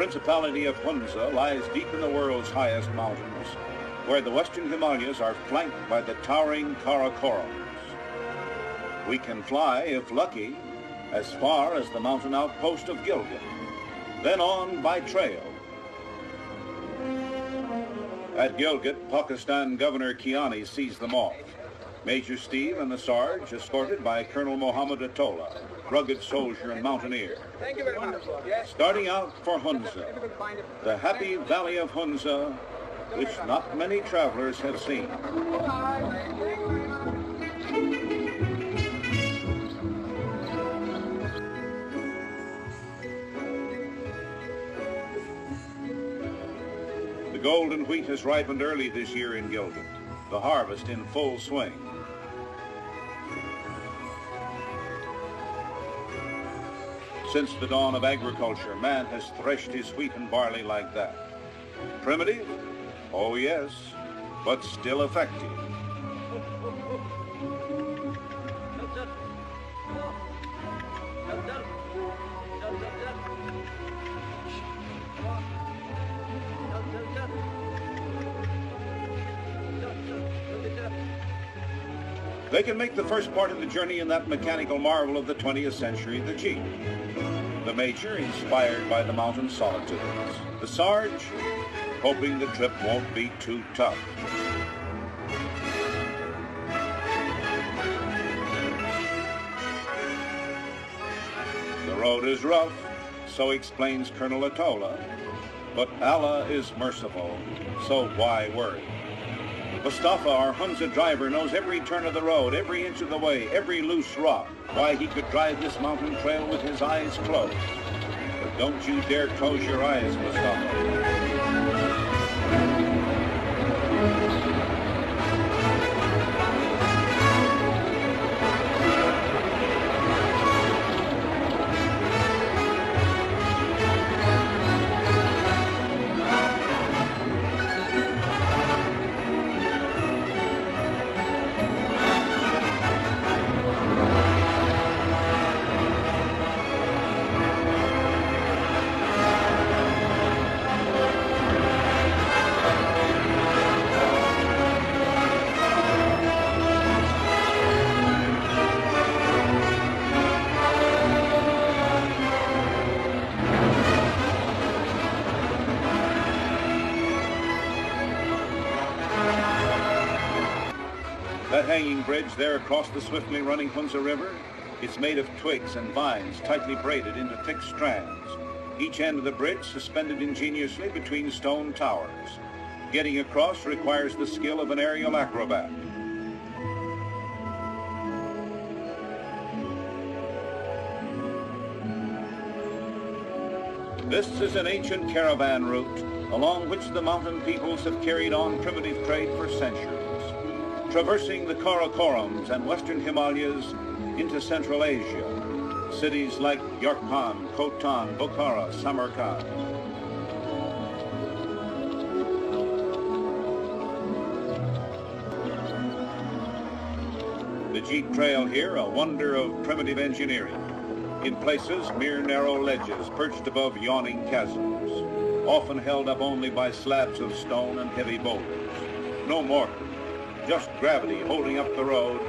principality of Hunza lies deep in the world's highest mountains, where the western Himalayas are flanked by the towering Karakorams. We can fly, if lucky, as far as the mountain outpost of Gilgit, then on by trail. At Gilgit, Pakistan Governor Kiani sees them off. Major Steve and the Sarge, escorted by Colonel Mohammed Atola, rugged soldier and mountaineer. Thank you very much. Yes. Starting out for Hunza, the happy valley of Hunza, which not many travelers have seen. The golden wheat has ripened early this year in Gilgit, the harvest in full swing. Since the dawn of agriculture, man has threshed his wheat and barley like that. Primitive? Oh yes, but still effective. They can make the first part of the journey in that mechanical marvel of the 20th century, the Jeep. The Major, inspired by the mountain solitudes. The Sarge, hoping the trip won't be too tough. The road is rough, so explains Colonel Atola, but Allah is merciful, so why worry? Mustafa, our Hunza driver, knows every turn of the road, every inch of the way, every loose rock, why he could drive this mountain trail with his eyes closed. But don't you dare close your eyes, Mustafa. That hanging bridge there across the swiftly running Hunza River, it's made of twigs and vines tightly braided into thick strands, each end of the bridge suspended ingeniously between stone towers. Getting across requires the skill of an aerial acrobat. This is an ancient caravan route along which the mountain peoples have carried on primitive trade for centuries, traversing the Karakorams and western Himalayas into Central Asia, cities like Yarkand, Khotan, Bukhara, Samarkand. The Jeep Trail here, a wonder of primitive engineering. In places, mere narrow ledges perched above yawning chasms, often held up only by slabs of stone and heavy boulders. No mortar, just gravity holding up the road,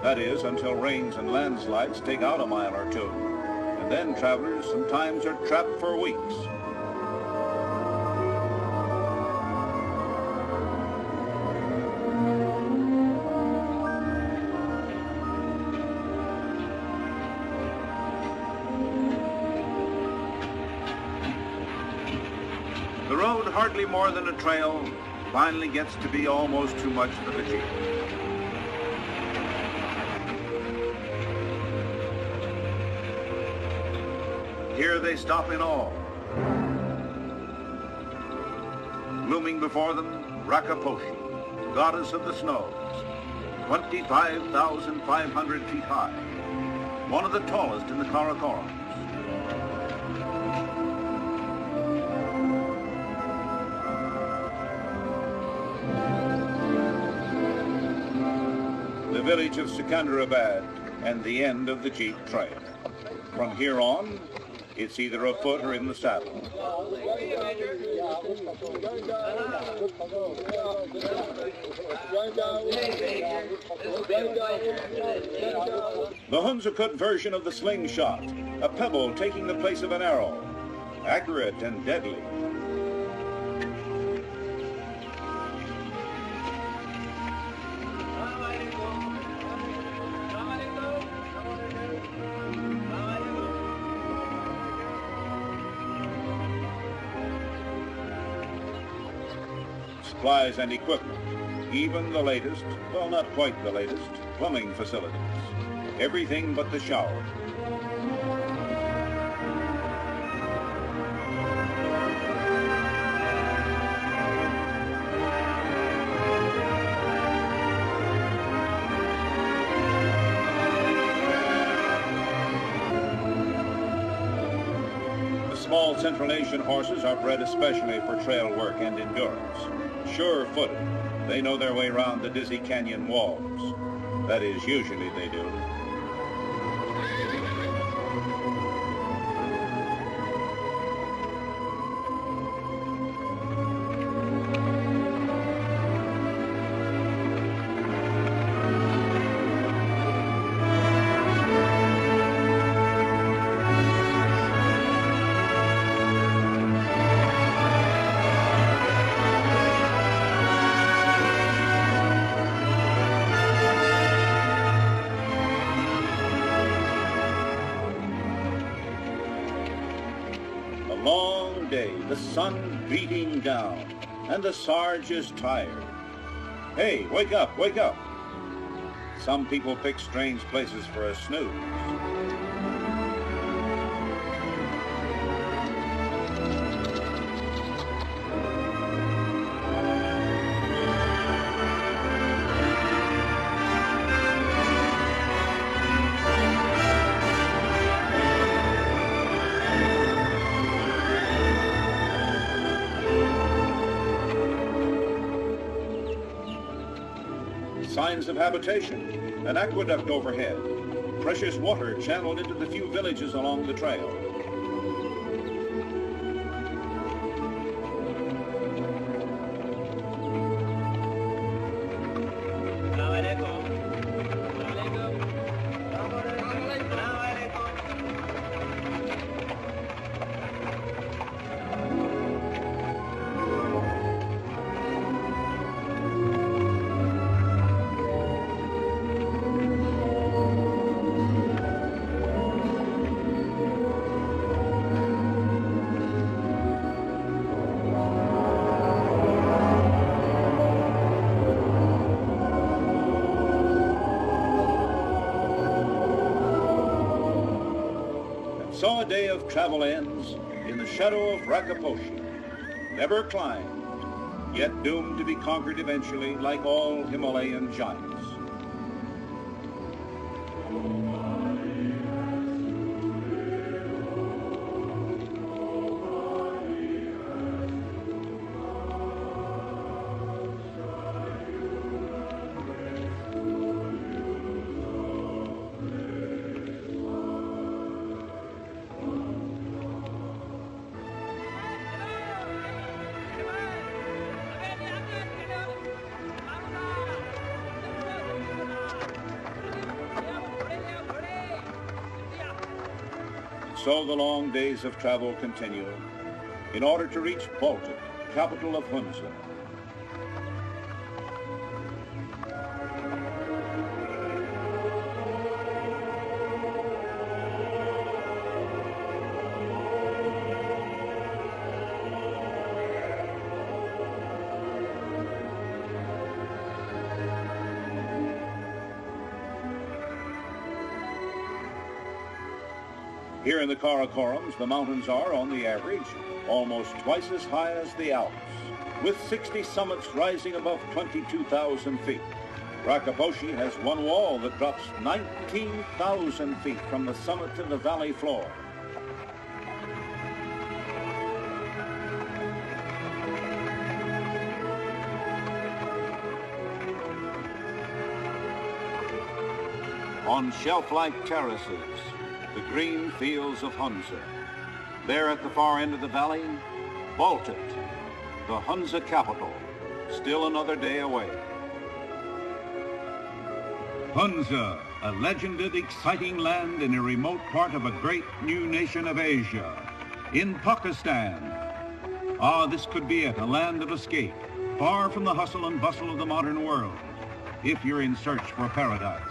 that is, until rains and landslides take out a mile or two. And then travelers sometimes are trapped for weeks. The road, hardly more than a trail, finally gets to be almost too much for the Jeep. Here they stop in awe. Looming before them, Rakaposhi, goddess of the snows, 25,500 feet high, one of the tallest in the Karakorams. The village of Sikandrabad and the end of the Jeep Trail. From here on, It's either afoot or in the saddle. The Hunza version of the slingshot, a pebble taking the place of an arrow, accurate and deadly. Supplies and equipment, even the latest, well, not quite the latest, plumbing facilities. Everything but the shower. The small Central Asian horses are bred especially for trail work and endurance. Sure-footed, they know their way around the dizzy canyon walls. That is, usually they do. Long day, the sun beating down, and the Sarge is tired. Hey, wake up, wake up. Some people pick strange places for a snooze. Signs of habitation, an aqueduct overhead, precious water channeled into the few villages along the trail. So a day of travel ends in the shadow of Rakaposhi, never climbed, yet doomed to be conquered eventually like all Himalayan giants. So the long days of travel continue in order to reach Baltic, capital of Hunza. Here in the Karakorums, the mountains are, on the average, almost twice as high as the Alps, with 60 summits rising above 22,000 feet. Rakaposhi has one wall that drops 19,000 feet from the summit to the valley floor. On shelf-like terraces, the green fields of Hunza, There at the far end of the valley, Baltic, the Hunza capital, still another day away. Hunza, a legended, exciting land in a remote part of a great new nation of Asia, in Pakistan. Ah, this could be it, a land of escape, far from the hustle and bustle of the modern world, if you're in search for paradise.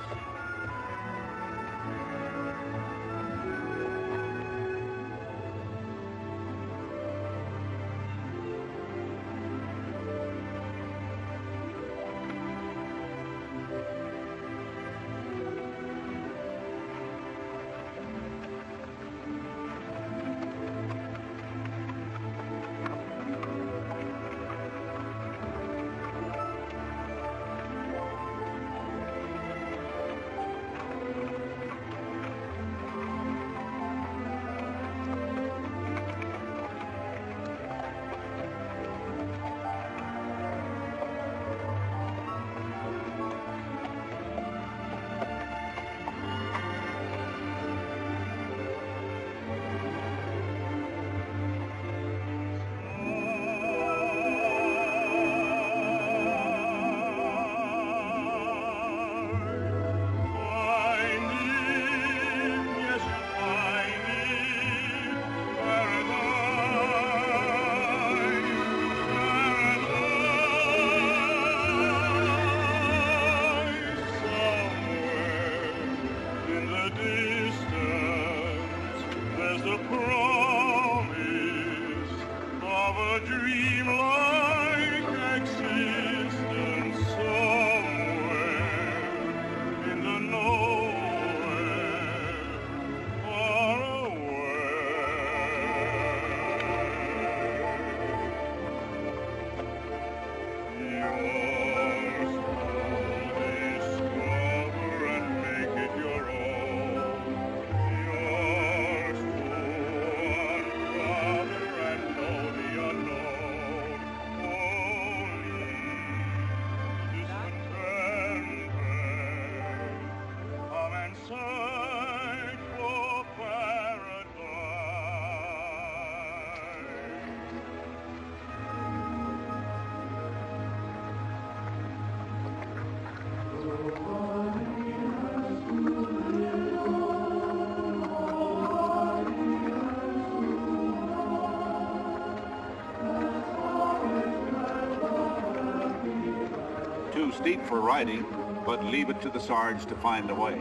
Too steep for riding, but leave it to the Sarge to find a way.